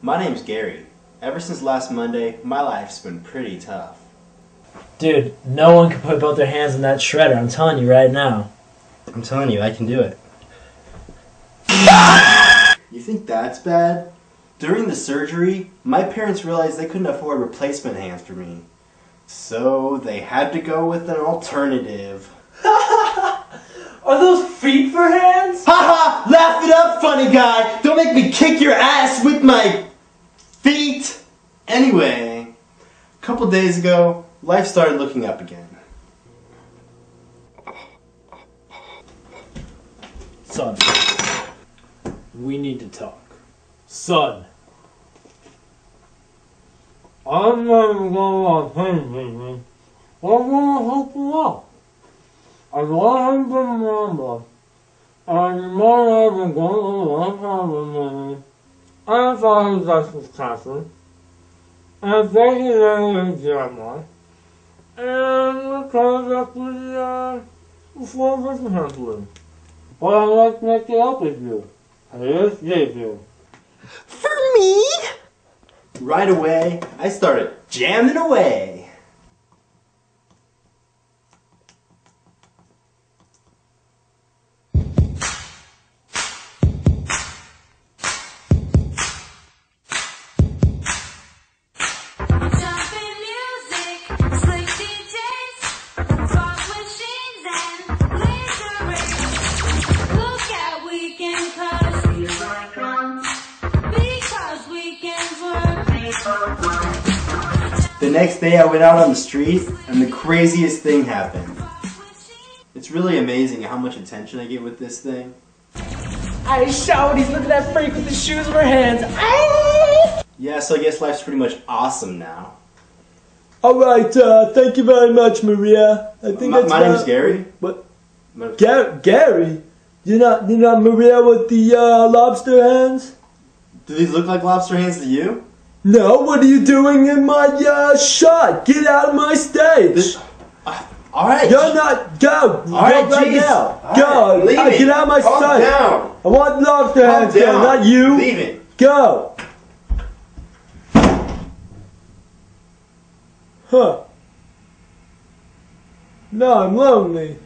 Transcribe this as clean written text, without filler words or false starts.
My name's Gary. Ever since last Monday, my life's been pretty tough. Dude, no one can put both their hands in that shredder, I'm telling you right now. I'm telling you, I can do it. You think that's bad? During the surgery, my parents realized they couldn't afford replacement hands for me. So they had to go with an alternative. Are those feet for hands? Haha! Laugh it up, funny guy! Don't make me kick your ass with my feet! Anyway, a couple days ago, life started looking up again. Son, we need to talk. Son. I'm not going on pain, baby. I want to help you out. I want to remember. And more than going to me. I thought he was just Catherine. And I thought he was Jeremiah. And because up before Christmas handling. But I'd like to make it up with you. Here's Jason. For me? Right away, I started jamming away. The next day I went out on the street and the craziest thing happened. It's really amazing how much attention I get with this thing. Hey, shawty's, look at that freak with the shoes in her hands. Ay! Yeah, so I guess life's pretty much awesome now. Alright, thank you very much, Maria. I think my name's Gary. What? Gary? You're not Maria with the lobster hands? Do these look like lobster hands to you? No, what are you doing in my shot? Get out of my stage! Alright. You're not, go! Alright, go right now! Go! Leave it. Get out of my Calm sight! down. I want lobster hands there, not you! Leave it! Go! Huh. No, I'm lonely.